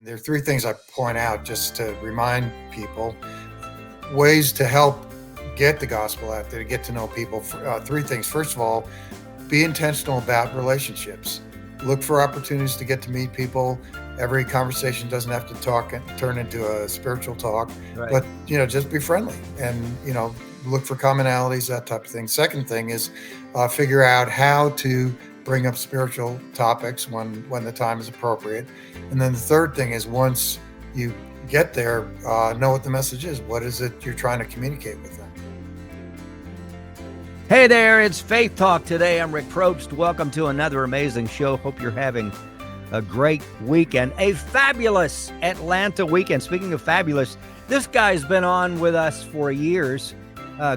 There are three things I point out just to remind people, ways to help get the gospel out there, to get to know people. Three things. First of all, be intentional about relationships. Look for opportunities to get to meet people. Every conversation doesn't have to turn into a spiritual talk, Right. but just be friendly and look for commonalities, that type of thing. Second thing is figure out how to bring up spiritual topics when the time is appropriate. And then the third thing is, once you get there, know what the message is. What is it you're trying to communicate with them? Hey there, it's Faith Talk Today. I'm Rick Probst. Welcome to another amazing show. Hope you're having a great weekend, a fabulous Atlanta weekend. Speaking of fabulous, this guy's been on with us for years,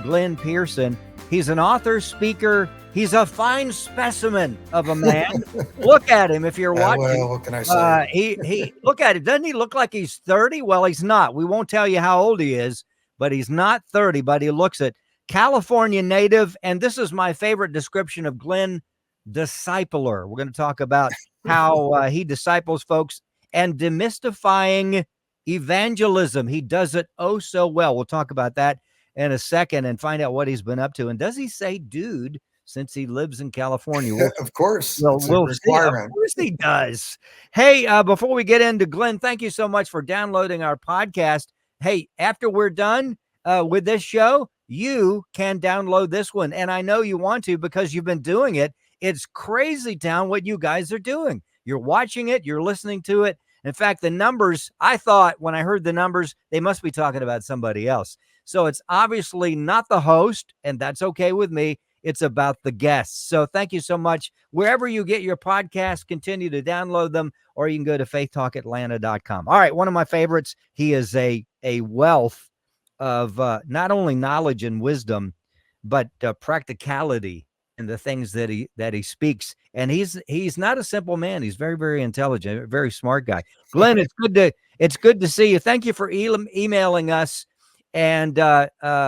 Glenn Pearson. He's an author, speaker. He's a fine specimen of a man. Look at him if you're watching. Well, what can I say? He look at it. Doesn't he look like he's 30? Well, he's not. We won't tell you how old he is, but he's not 30, but he looks it. California native, and this is my favorite description of Glenn, discipler. We're going to talk about how he disciples folks and demystifying evangelism. He does it oh so well. We'll talk about that in a second and find out what he's been up to. And does he say dude since he lives in California? Of course. We'll It's a requirement. See. Of course he does. Hey, before we get into Glenn, thank you so much for downloading our podcast. Hey, after we're done with this show, you can download this one. And I know you want to because you've been doing it. It's crazy town what you guys are doing. You're watching it. You're listening to it. In fact, the numbers, I thought when I heard the numbers, they must be talking about somebody else. So it's obviously not the host, and that's okay with me. It's about the guests. So thank you so much. Wherever you get your podcasts, continue to download them, or you can go to faithtalkatlanta.com. All right, one of my favorites. He is a wealth of not only knowledge and wisdom, but practicality in the things that he speaks. And he's not a simple man. He's very, very intelligent, very smart guy. Glenn, it's good to see you. Thank you for emailing us and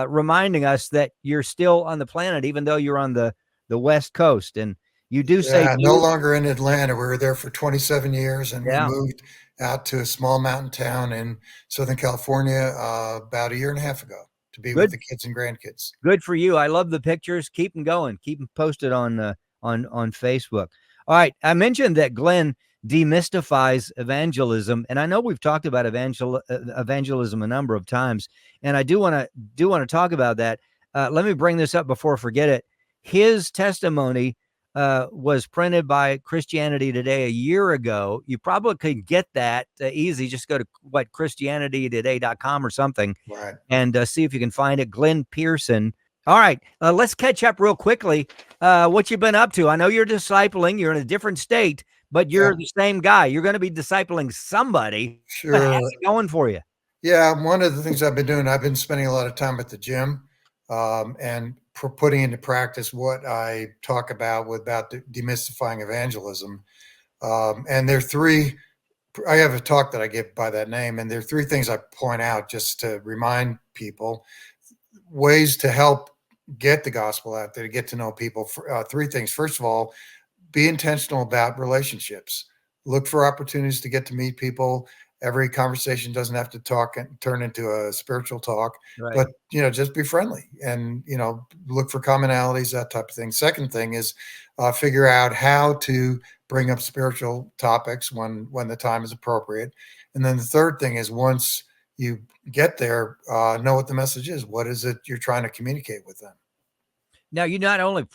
reminding us that you're still on the planet, even though you're on the West Coast. And you do say no longer in Atlanta. We were there for 27 years, and we moved out to a small mountain town in Southern California about a year and a half ago to be with the kids and grandkids. Good for you. I love the pictures. Keep them going. Keep them posted on Facebook. All right. I mentioned that Glenn demystifies evangelism, and I know we've talked about evangelism a number of times, and I do want to talk about that. Let me bring this up before I forget it. His testimony was printed by Christianity Today a year ago. You probably could get that easy. Just go to christianitytoday.com or something, right, and see if you can find it. Glenn Pearson. All right, let's catch up real quickly. What you've been up to? I know you're discipling. You're in a different state, but you're the same guy. You're going to be discipling somebody. Sure. How's it going for you? Yeah, one of the things I've been doing, I've been spending a lot of time at the gym and putting into practice what I talk about demystifying evangelism. And there are three, I have a talk that I give by that name, and there are three things I point out just to remind people, ways to help get the gospel out there, to get to know people. Three things. First of all, be intentional about relationships. Look for opportunities to get to meet people. Every conversation doesn't have to turn into a spiritual talk, Right. but just be friendly and look for commonalities, that type of thing. Second thing is figure out how to bring up spiritual topics when the time is appropriate. And then the third thing is, once you get there, know what the message is. What is it you're trying to communicate with them? Now, you not only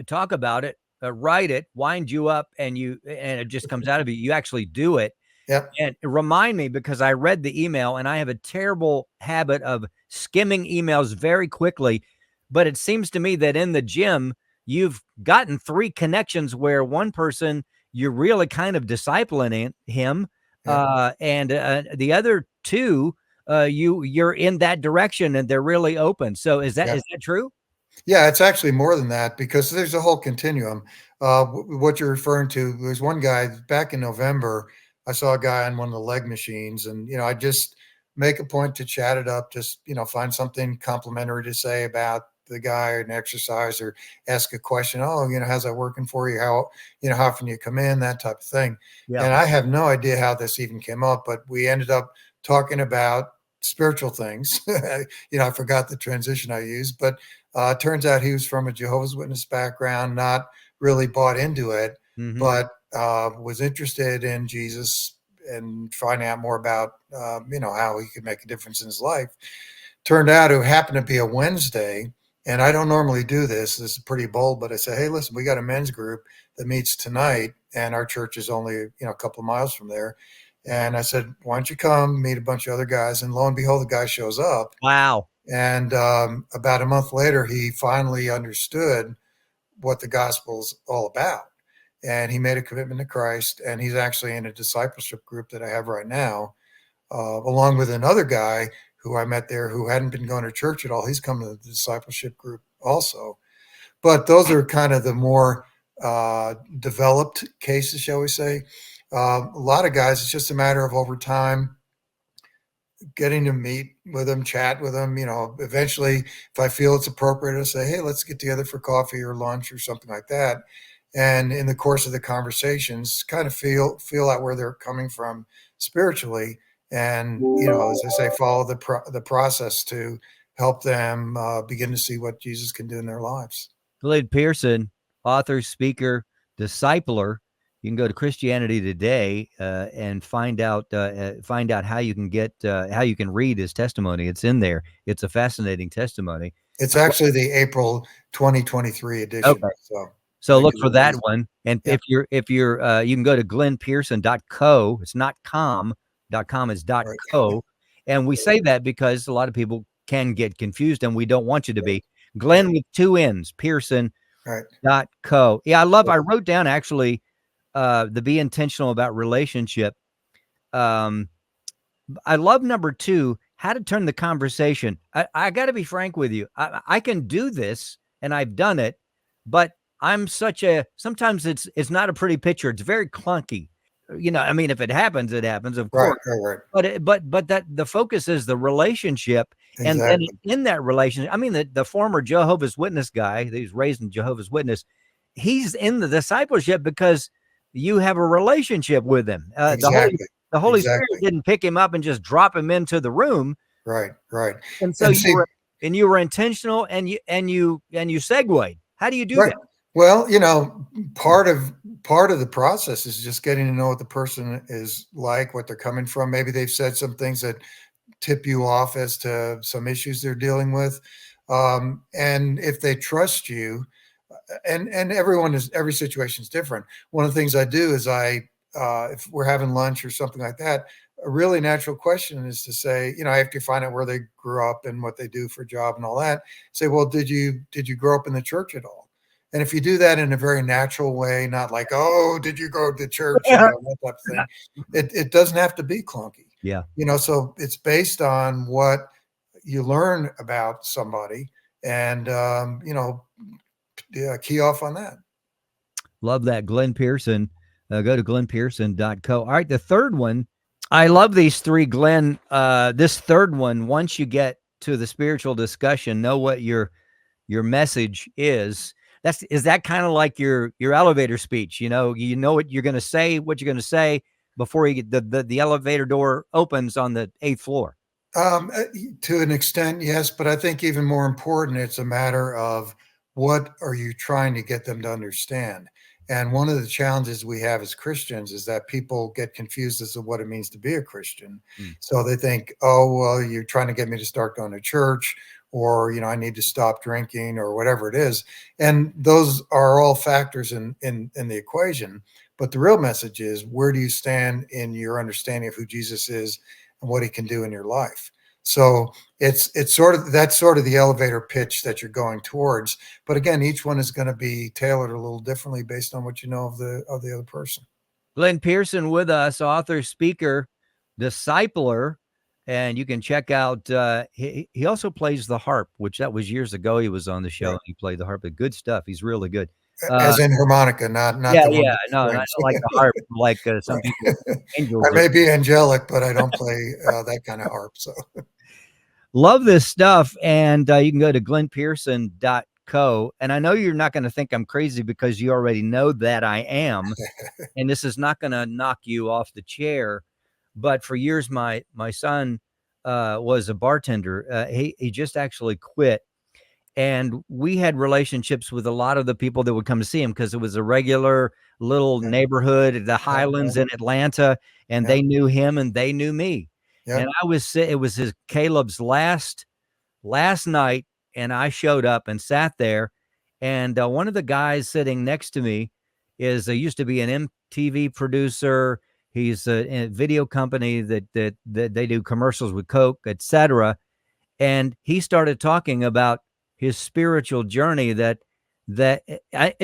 talk about it, write it, wind you up, and it just comes out of you. You actually do it. Yep. And remind me, because I read the email and I have a terrible habit of skimming emails very quickly. But it seems to me that in the gym, you've gotten three connections where one person, you're really kind of discipling him. Yep. And the other two, you're in that direction and they're really open. So is that true? Yeah, it's actually more than that, because there's a whole continuum. What you're referring to, there's one guy back in November, I saw a guy on one of the leg machines, and, I just make a point to chat it up, just, find something complimentary to say about the guy an exercise or ask a question. Oh, how's that working for you? How often you come in, that type of thing. Yeah. And I have no idea how this even came up, but we ended up talking about spiritual things. I forgot the transition I used, but it turns out he was from a Jehovah's Witness background, not really bought into it, but was interested in Jesus and finding out more about, how he could make a difference in his life. Turned out it happened to be a Wednesday, and I don't normally do this. This is pretty bold, but I said, hey, listen, we got a men's group that meets tonight, and our church is only, a couple of miles from there. And I said, why don't you come meet a bunch of other guys? And lo and behold, the guy shows up. Wow. And about a month later, he finally understood what the gospel's all about. And he made a commitment to Christ. And he's actually in a discipleship group that I have right now, along with another guy who I met there who hadn't been going to church at all. He's come to the discipleship group also. But those are kind of the more developed cases, shall we say. A lot of guys, it's just a matter of over time getting to meet with them, chat with them. Eventually, if I feel it's appropriate, I'll say, hey, let's get together for coffee or lunch or something like that. And in the course of the conversations, kind of feel out where they're coming from spiritually. And, as I say, follow the process to help them begin to see what Jesus can do in their lives. Glenn Pearson, author, speaker, discipler. You can go to Christianity Today and find out how you can read his testimony. It's in there. It's a fascinating testimony. It's actually the April 2023 edition. Okay. So look for that one. And if you're you can go to glennpearson.co. It's not com. .com is .co. And we say that because a lot of people can get confused, and we don't want you to be. Glenn with 2 N's, Pearson.co. Yeah, I wrote down actually the be intentional about relationship. I love number 2, how to turn the conversation. I got to be frank with you. I can do this, and I've done it, but I'm sometimes it's not a pretty picture. It's very clunky. If it happens, it happens, of course. Right. But that the focus is the relationship. Exactly. And then in that relationship, the former Jehovah's Witness guy, he's raised in Jehovah's Witness, he's in the discipleship because you have a relationship with him. Exactly. The Holy Spirit didn't pick him up and just drop him into the room. Right. And so you were intentional, and you segued. How do you do that? Well, part of the process is just getting to know what the person is like, what they're coming from. Maybe they've said some things that tip you off as to some issues they're dealing with. And if they trust you, and every situation is different. One of the things I do is if we're having lunch or something like that, a really natural question is to say, after you find out where they grew up and what they do for a job and all that, say, well, did you grow up in the church at all? And if you do that in a very natural way, not like, oh, did you go to church? That type of thing. It doesn't have to be clunky. Yeah. So it's based on what you learn about somebody, and key off on that. Love that. Glenn Pearson. Go to glennpearson.co. All right. The third one. I love these 3, Glenn. This third one, once you get to the spiritual discussion, know what your message is. Is that kind of like your elevator speech? You know what you're going to say before you get the elevator door opens on the 8th floor. To an extent, yes, but I think even more important, it's a matter of what are you trying to get them to understand. And one of the challenges we have as Christians is that people get confused as to what it means to be a Christian. So they think, oh, well, you're trying to get me to start going to church, or, I need to stop drinking, or whatever it is. And those are all factors in the equation. But the real message is, where do you stand in your understanding of who Jesus is and what he can do in your life? So it's sort of the elevator pitch that you're going towards. But again, each one is going to be tailored a little differently based on what you know of the other person. Glenn Pearson with us, author, speaker, discipler. And you can check out, he also plays the harp, which that was years ago. He was on the show. Right. He played the harp. Good stuff. He's really good. As in harmonica, not the one. Yeah, no, not like the harp, like some people. Angels I may be angelic, but I don't play that kind of harp. So, Love this stuff. And you can go to glennpearson.co. And I know you're not going to think I'm crazy because you already know that I am. And this is not going to knock you off the chair. But for years, my son was a bartender. He just actually quit. And we had relationships with a lot of the people that would come to see him because it was a regular little Yeah. neighborhood, the Highlands in Atlanta, and Yeah. they knew him and they knew me. Yeah. And it was Caleb's last night, and I showed up and sat there. And one of the guys sitting next to me used to be an MTV producer. He's in a video company that they do commercials with Coke, etc. And he started talking about his spiritual journey it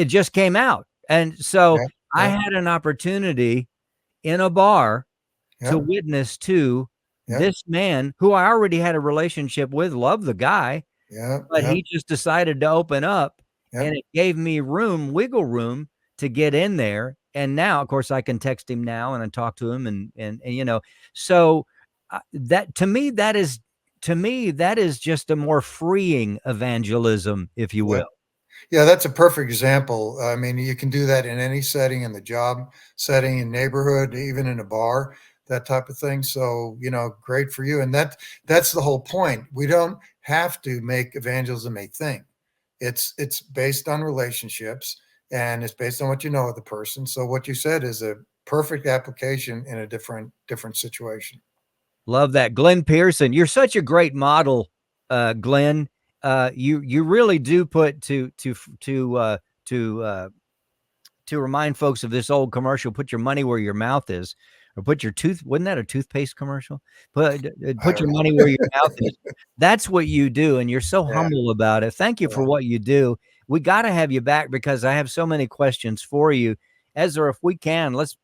just came out. And so Yeah. I Yeah. had an opportunity in a bar to Yeah. witness to Yeah. this man who I already had a relationship with, loved the guy, Yeah. but Yeah. he just decided to open up, Yeah. and it gave me wiggle room to get in there. And now, of course, I can text him now and I talk to him and so that to me, that is just a more freeing evangelism, if you Yeah. will. Yeah, that's a perfect example. I mean, you can do that in any setting, in the job setting, in neighborhood, even in a bar, that type of thing. So, great for you. And that's the whole point. We don't have to make evangelism a thing. It's based on relationships and it's based on what you know of the person. So what you said is a perfect application in a different situation. Love that. Glenn Pearson, you're such a great model, Glenn. You really do put to remind folks of this old commercial, put your money where your mouth is, or wasn't that a toothpaste commercial? I Put don't your know. money where your mouth is. That's what you do. And you're so Yeah, humble about it. Thank you for yeah. what you do. We got to have you back because I have so many questions for you. Ezra, if we can, let's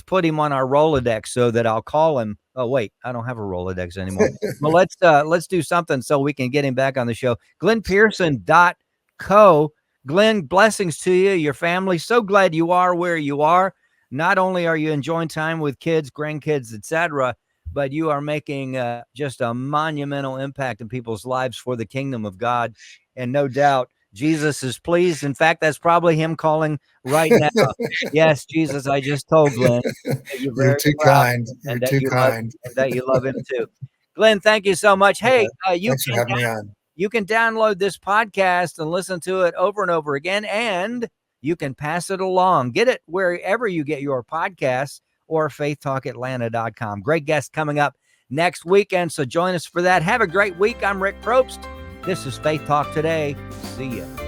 put him on our Rolodex so that I'll call him. Oh, wait, I don't have a Rolodex anymore. Well, let's do something so we can get him back on the show. GlennPearson.co. Glenn, blessings to you, your family. So glad you are where you are. Not only are you enjoying time with kids, grandkids, etc., but you are making just a monumental impact in people's lives for the kingdom of God. And no doubt, Jesus is pleased. In fact, that's probably him calling right now. Yes, Jesus, I just told Glenn that you're You're very too proud kind. You're and that too you love kind. and that you love him too. Glenn, thank you so much. Yeah, Hey, thanks for having me on. you can download this podcast and listen to it over and over again, and you can pass it along. Get it wherever you get your podcasts or faithtalkatlanta.com. Great guest coming up next weekend, so join us for that. Have a great week. I'm Rick Probst. This is Faith Talk Today. See ya.